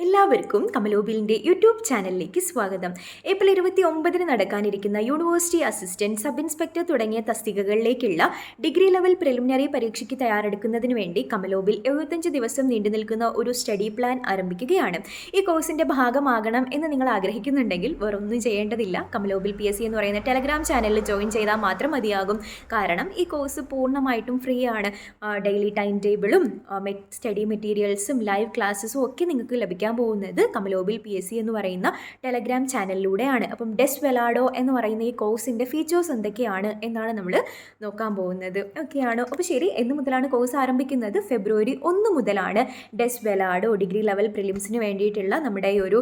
എല്ലാവർക്കും കമലോബിലിൻ്റെ യൂട്യൂബ് ചാനലിലേക്ക് സ്വാഗതം. ഏപ്രിൽ 29 നടക്കാനിരിക്കുന്ന യൂണിവേഴ്സിറ്റി അസിസ്റ്റന്റ്, സബ് ഇൻസ്പെക്ടർ തുടങ്ങിയ തസ്തികകളിലേക്കുള്ള ഡിഗ്രി ലെവൽ പ്രിലിമിനറി പരീക്ഷയ്ക്ക് തയ്യാറെടുക്കുന്നതിന് വേണ്ടി കമലോബിൽ 75 ദിവസം നീണ്ടു നിൽക്കുന്ന ഒരു സ്റ്റഡി പ്ലാൻ ആരംഭിക്കുകയാണ്. ഈ കോഴ്സിൻ്റെ ഭാഗമാകണം എന്ന് നിങ്ങൾ ആഗ്രഹിക്കുന്നുണ്ടെങ്കിൽ വേറൊന്നും ചെയ്യേണ്ടതില്ല. കമലോബിൽ PSC എന്ന് പറയുന്ന ടെലഗ്രാം ചാനലിൽ ജോയിൻ ചെയ്താൽ മാത്രം മതിയാകും. കാരണം ഈ കോഴ്സ് പൂർണ്ണമായിട്ടും ഫ്രീ ആണ്. ഡെയിലി ടൈം ടേബിളും സ്റ്റഡി മെറ്റീരിയൽസും ലൈവ് ക്ലാസ്സസും ഒക്കെ നിങ്ങൾക്ക് ലഭിക്കും പോകുന്നത് കമലോബിൽ PSC എന്ന് പറയുന്ന ടെലഗ്രാം ചാനലിലൂടെയാണ്. അപ്പം ഡെസ് വെലാഡോ എന്ന് പറയുന്ന ഈ കോഴ്സിൻ്റെ ഫീച്ചേഴ്സ് എന്തൊക്കെയാണ് എന്നാണ് നമ്മൾ നോക്കാൻ പോകുന്നത്. ഓക്കെയാണ്. അപ്പോൾ ശരി, എന്ന് മുതലാണ് കോഴ്സ് ആരംഭിക്കുന്നത്? ഫെബ്രുവരി 1 മുതലാണ് ഡെസ് വെലാഡോ ഡിഗ്രി ലെവൽ പ്രിലിംസിന് വേണ്ടിയിട്ടുള്ള നമ്മുടെ ഒരു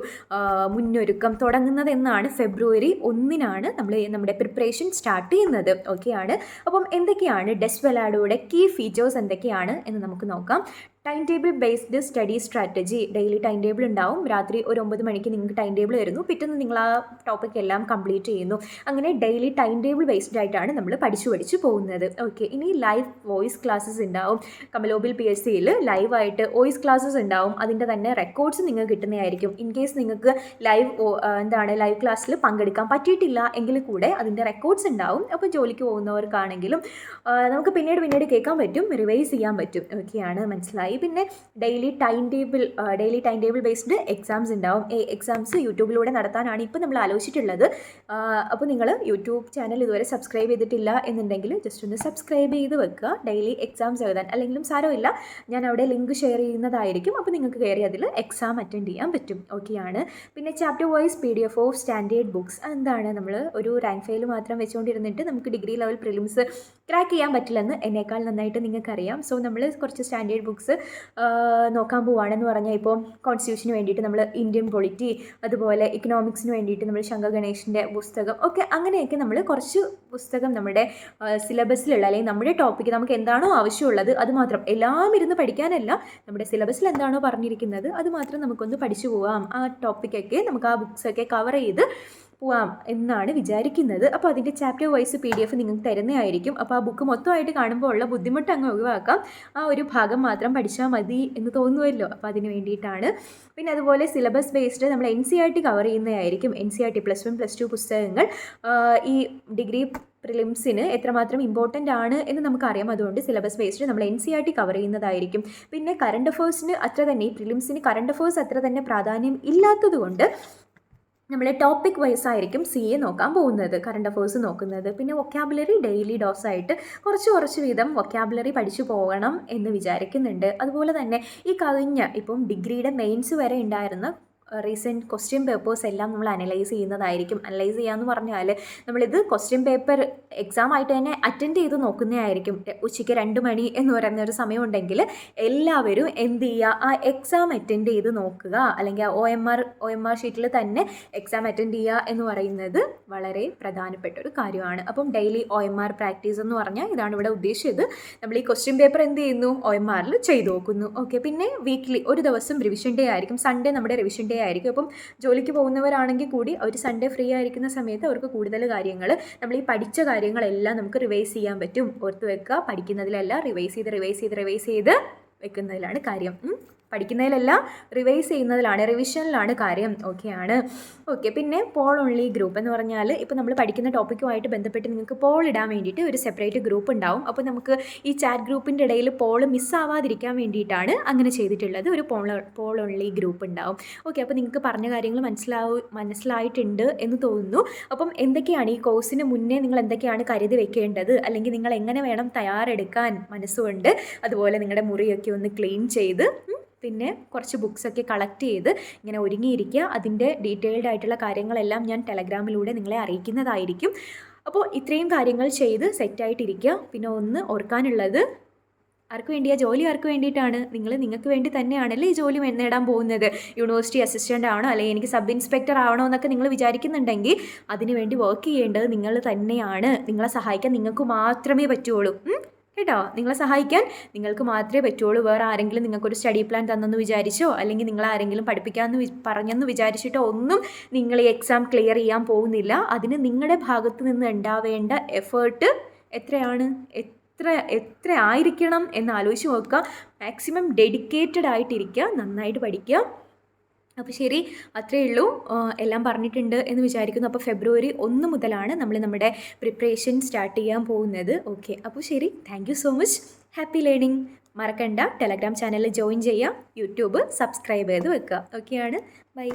മുന്നൊരുക്കം തുടങ്ങുന്നത് എന്നാണ്. ഫെബ്രുവരി 1-നാണ് നമ്മുടെ പ്രിപ്പറേഷൻ സ്റ്റാർട്ട് ചെയ്യുന്നത്. ഓക്കെയാണ്. അപ്പം എന്തൊക്കെയാണ് ഡെസ് വെലാഡോയുടെ കീ ഫീച്ചേഴ്സ് എന്തൊക്കെയാണ് എന്ന് നമുക്ക് നോക്കാം. Time table based study strategy. Daily time table ഉണ്ടാവും. രാത്രി ഒരു 9 മണിക്ക് നിങ്ങൾക്ക് ടൈം ടേബിൾ വരുന്നു. പിറ്റേന്ന് നിങ്ങൾ ആ ടോപ്പിക് എല്ലാം കംപ്ലീറ്റ് ചെയ്യുന്നു. അങ്ങനെ ഡെയിലി ടൈം ടേബിൾ ബേസ്ഡ് ആയിട്ടാണ് നമ്മൾ പഠിച്ചു പോകുന്നത്. ഓക്കെ. ഇനി ലൈവ് വോയിസ് ക്ലാസ്സസ് ഉണ്ടാവും. കമലോബിൽ PSCയിൽ ലൈവായിട്ട് വോയിസ് ക്ലാസ്സസ് ഉണ്ടാവും. അതിൻ്റെ തന്നെ റെക്കോർഡ്സ് നിങ്ങൾക്ക് കിട്ടുന്നതായിരിക്കും. ഇൻ കേസ് നിങ്ങൾക്ക് ലൈവ് ക്ലാസ്സിൽ പങ്കെടുക്കാൻ പറ്റിയിട്ടില്ല എങ്കിൽ കൂടെ അതിൻ്റെ റെക്കോർഡ്സ് ഉണ്ടാവും. അപ്പോൾ ജോലിക്ക് പോകുന്നവർക്കാണെങ്കിലും നമുക്ക് പിന്നീട് കേൾക്കാൻ പറ്റും, റിവൈസ് ചെയ്യാൻ പറ്റും. ഓക്കെയാണ്, മനസ്സിലായി. പിന്നെ daily time table based exams ഉണ്ടാവും. എക്സാംസ് യൂട്യൂബിലൂടെ നടത്താനാണ് ഇപ്പോൾ നമ്മൾ ആലോചിച്ചിട്ടുള്ളത്. അപ്പോൾ നിങ്ങൾ യൂട്യൂബ് ചാനൽ ഇതുവരെ സബ്സ്ക്രൈബ് ചെയ്തിട്ടില്ല എന്നുണ്ടെങ്കിൽ ജസ്റ്റ് ഒന്ന് സബ്സ്ക്രൈബ് ചെയ്ത് വെക്കുക. ഡെയിലി എക്സാംസ് എഴുതാൻ അല്ലെങ്കിലും സാരമില്ല, ഞാൻ അവിടെ ലിങ്ക് ഷെയർ ചെയ്യുന്നതായിരിക്കും. അപ്പോൾ നിങ്ങൾക്ക് കയറി അതിൽ എക്സാം അറ്റൻഡ് ചെയ്യാൻ പറ്റും. ഓക്കെയാണ്. പിന്നെ chapter wise PDF of standard books. എന്താണ്, നമ്മൾ ഒരു റാങ്ക് ഫയൽ മാത്രം വെച്ചുകൊണ്ടിരുന്നിട്ട് നമുക്ക് ഡിഗ്രി ലെവൽ പ്രിലിംസ് ക്രാക്ക് ചെയ്യാൻ പറ്റില്ലെന്ന് എന്നേക്കാൾ നന്നായിട്ട് നിങ്ങൾക്കറിയാം. സോ നമ്മൾ കുറച്ച് സ്റ്റാൻഡേർഡ് ബുക്സ് നോക്കാൻ പോവുകയാണെന്ന് പറഞ്ഞാൽ, ഇപ്പോൾ കോൺസ്റ്റിറ്റ്യൂഷന് വേണ്ടിയിട്ട് നമ്മൾ ഇന്ത്യൻ പൊളിറ്റി, അതുപോലെ ഇക്കണോമിക്സിന് വേണ്ടിയിട്ട് നമ്മൾ ശങ്കർ ഗണേഷിൻ്റെ പുസ്തകം ഒക്കെ, അങ്ങനെയൊക്കെ നമ്മൾ കുറച്ച് പുസ്തകം നമ്മുടെ സിലബസിലുള്ള അല്ലെങ്കിൽ നമ്മുടെ ടോപ്പിക്ക് നമുക്ക് എന്താണോ ആവശ്യമുള്ളത് അത് മാത്രം, എല്ലാം ഇരുന്ന് പഠിക്കാനല്ല, നമ്മുടെ സിലബസിൽ എന്താണോ പറഞ്ഞിരിക്കുന്നത് അത് മാത്രം നമുക്കൊന്ന് പഠിച്ചു പോകാം. ആ ടോപ്പിക്കൊക്കെ നമുക്ക് ആ ബുക്സൊക്കെ കവർ ചെയ്ത് പോവാം എന്നാണ് വിചാരിക്കുന്നത്. അപ്പോൾ അതിൻ്റെ ചാപ്റ്റർ വൈസ് PDF നിങ്ങൾക്ക് തരുന്നതായിരിക്കും. അപ്പോൾ ആ ബുക്ക് മൊത്തമായിട്ട് കാണുമ്പോൾ ഉള്ള ബുദ്ധിമുട്ട് അങ്ങ് ഒഴിവാക്കാം. ആ ഒരു ഭാഗം മാത്രം പഠിച്ചാൽ മതി എന്ന് തോന്നുമല്ലോ. അപ്പോൾ അതിന് വേണ്ടിയിട്ടാണ്. പിന്നെ അതുപോലെ സിലബസ് ബേസ്ഡ് നമ്മൾ NCERT കവർ ചെയ്യുന്നതായിരിക്കും. NCERT +1 +2 പുസ്തകങ്ങൾ ഈ ഡിഗ്രി പ്രിലിംസിന് എത്രമാത്രം ഇമ്പോർട്ടൻ്റ് ആണ് എന്ന് നമുക്കറിയാം. അതുകൊണ്ട് സിലബസ് ബേസ്ഡ് നമ്മൾ NCERT കവർ ചെയ്യുന്നതായിരിക്കും. പിന്നെ കറണ്ട് അഫേഴ്സിന് അത്ര തന്നെ, ഈ പ്രിലിംസിന് കറണ്ട് അഫേഴ്സ് അത്ര തന്നെ പ്രാധാന്യം ഇല്ലാത്തതുകൊണ്ട് നമ്മൾ ടോപ്പിക് വൈസ് ആയിരിക്കും CA നോക്കാൻ പോകുന്നത്, കറണ്ട് അഫേഴ്സ് നോക്കുന്നത്. പിന്നെ വൊക്കാബുലറി ഡെയിലി ഡോസായിട്ട് കുറച്ച് വീതം വൊക്കാബുലറി പഠിച്ചു പോകണം എന്ന് വിചാരിക്കുന്നുണ്ട്. അതുപോലെ തന്നെ ഈ ഇപ്പം ഡിഗ്രിയുടെ മെയിൻസ് വരെ ഉണ്ടായിരുന്ന റീസെൻറ്റ് ക്വസ്റ്റ്യൻ പേപ്പേഴ്സ് എല്ലാം നമ്മൾ അനലൈസ് ചെയ്യുന്നതായിരിക്കും. അനലൈസ് ചെയ്യാമെന്ന് പറഞ്ഞാൽ നമ്മളിത് ക്വസ്റ്റ്യൻ പേപ്പർ എക്സാം ആയിട്ട് തന്നെ അറ്റൻഡ് ചെയ്ത് നോക്കുന്നതായിരിക്കും. ഉച്ചയ്ക്ക് 2 മണി എന്ന് പറയുന്നൊരു സമയമുണ്ടെങ്കിൽ എല്ലാവരും എന്ത് ചെയ്യുക, ആ എക്സാം അറ്റൻഡ് ചെയ്ത് നോക്കുക. അല്ലെങ്കിൽ OMR ഷീറ്റിൽ തന്നെ എക്സാം അറ്റൻഡ് ചെയ്യുക എന്ന് പറയുന്നത് വളരെ പ്രധാനപ്പെട്ട ഒരു കാര്യമാണ്. അപ്പം ഡെയിലി OMR പ്രാക്ടീസ് എന്ന് പറഞ്ഞാൽ ഇതാണ് ഇവിടെ ഉദ്ദേശിച്ചത്. നമ്മൾ ഈ ക്വസ്റ്റ്യൻ പേപ്പർ എന്ത് ചെയ്യുന്നു, OMRൽ ചെയ്ത് നോക്കുന്നു. ഓക്കെ. പിന്നെ വീക്ക്ലി ഒരു ദിവസം റിവിഷൻ ഡേ ആയിരിക്കും. സൺഡേ നമ്മുടെ റിവിഷൻ ഡേ ആയിരിക്കും. അപ്പം ജോലിക്ക് പോകുന്നവരാണെങ്കിൽ കൂടി ഒരു സൺഡേ ഫ്രീ ആയിരിക്കുന്ന സമയത്ത് അവർക്ക് കൂടുതൽ കാര്യങ്ങൾ, നമ്മൾ ഈ പഠിച്ച കാര്യങ്ങളെല്ലാം നമുക്ക് റിവൈസ് ചെയ്യാൻ പറ്റും. ഓർത്ത് വെക്കുക, പഠിക്കുന്നതിലല്ല റിവൈസ് ചെയ്ത് വെക്കുന്നതിലാണ് കാര്യം. പഠിക്കുന്നതിലല്ല, റിവൈസ് ചെയ്യുന്നതിലാണ്, റിവിഷനിലാണ് കാര്യം. ഓക്കെയാണ്. ഓക്കെ. പിന്നെ പോൾ ഓൺലി ഗ്രൂപ്പ് എന്ന് പറഞ്ഞാൽ ഇപ്പോൾ നമ്മൾ പഠിക്കുന്ന ടോപ്പിക്കുമായിട്ട് ബന്ധപ്പെട്ട് നിങ്ങൾക്ക് പോൾ ഇടാൻ വേണ്ടിയിട്ട് ഒരു സെപ്പറേറ്റ് ഗ്രൂപ്പ് ഉണ്ടാവും. അപ്പോൾ നമുക്ക് ഈ ചാറ്റ് ഗ്രൂപ്പിൻ്റെ ഇടയിൽ പോൾ മിസ്സാവാതിരിക്കാൻ വേണ്ടിയിട്ടാണ് അങ്ങനെ ചെയ്തിട്ടുള്ളത്. ഒരു പോൾ ഓൺലി ഗ്രൂപ്പ് ഉണ്ടാവും. ഓക്കെ. അപ്പോൾ നിങ്ങൾക്ക് പറഞ്ഞ കാര്യങ്ങൾ മനസ്സിലായിട്ടുണ്ട് എന്ന് തോന്നുന്നു. അപ്പം എന്തൊക്കെയാണ് ഈ കോഴ്സിന് മുന്നേ നിങ്ങൾ എന്തൊക്കെയാണ് കരുതി വെക്കേണ്ടത്, അല്ലെങ്കിൽ നിങ്ങൾ എങ്ങനെ വേണം തയ്യാറെടുക്കാൻ മനസ്സുകൊണ്ട്, അതുപോലെ നിങ്ങളുടെ മുറിയൊക്കെ ഒന്ന് ക്ലീൻ ചെയ്ത്, പിന്നെ കുറച്ച് ബുക്സൊക്കെ കളക്ട് ചെയ്ത് ഇങ്ങനെ ഒരുങ്ങിയിരിക്കുക. അതിൻ്റെ ഡീറ്റെയിൽഡ് ആയിട്ടുള്ള കാര്യങ്ങളെല്ലാം ഞാൻ ടെലഗ്രാമിലൂടെ നിങ്ങളെ അറിയിക്കുന്നതായിരിക്കും. അപ്പോൾ ഇത്രയും കാര്യങ്ങൾ ചെയ്ത് സെറ്റായിട്ടിരിക്കുക. പിന്നെ ഒന്ന് ഓർക്കാനുള്ളത്, ആർക്ക് വേണ്ടിയാണ് ജോലി, ആർക്ക് വേണ്ടിയിട്ടാണ്? നിങ്ങൾക്ക് വേണ്ടി തന്നെയാണല്ലേ ഈ ജോലി നേടാൻ പോകുന്നത്. യൂണിവേഴ്സിറ്റി അസിസ്റ്റൻ്റ് ആണോ, അല്ലെങ്കിൽ എനിക്ക് സബ് ഇൻസ്പെക്ടർ ആവണോ എന്നൊക്കെ നിങ്ങൾ വിചാരിക്കുന്നുണ്ടെങ്കിൽ അതിന് വേണ്ടി വർക്ക് ചെയ്യേണ്ടത് നിങ്ങൾ തന്നെയാണ്. നിങ്ങളെ സഹായിക്കാൻ നിങ്ങൾക്ക് മാത്രമേ പറ്റുള്ളൂ. കേട്ടോ, നിങ്ങളെ സഹായിക്കാൻ നിങ്ങൾക്ക് മാത്രമേ പറ്റുള്ളൂ. വേറെ ആരെങ്കിലും നിങ്ങൾക്കൊരു സ്റ്റഡി പ്ലാൻ തന്നെന്ന് വിചാരിച്ചോ, അല്ലെങ്കിൽ നിങ്ങൾ ആരെങ്കിലും പഠിപ്പിക്കാമെന്ന് പറഞ്ഞെന്ന് വിചാരിച്ചിട്ടോ ഒന്നും നിങ്ങൾ ഈ എക്സാം ക്ലിയർ ചെയ്യാൻ പോകുന്നില്ല. അതിന് നിങ്ങളുടെ ഭാഗത്ത് നിന്ന് ഉണ്ടാവേണ്ട എഫേർട്ട് എത്രയാണ്, എത്ര ആയിരിക്കണം എന്ന് ആലോചിച്ച് നോക്കുക. മാക്സിമം ഡെഡിക്കേറ്റഡ് ആയിട്ടിരിക്കുക, നന്നായിട്ട് പഠിക്കുക. അപ്പോൾ ശരി, അത്രയേ ഉള്ളൂ. എല്ലാം പറഞ്ഞിട്ടുണ്ട് എന്ന് വിചാരിക്കുന്നു. അപ്പോൾ ഫെബ്രുവരി 1 മുതലാണ് നമ്മൾ നമ്മുടെ പ്രിപ്പറേഷൻ സ്റ്റാർട്ട് ചെയ്യാൻ പോകുന്നത്. ഓക്കെ, അപ്പോൾ ശരി, thank you so much. Happy learning. മറക്കണ്ട, ടെലഗ്രാം ചാനലിൽ ജോയിൻ ചെയ്യുക, യൂട്യൂബ് സബ്സ്ക്രൈബ് ചെയ്ത് വെക്കുക. ഓക്കെയാണ്. ബൈ.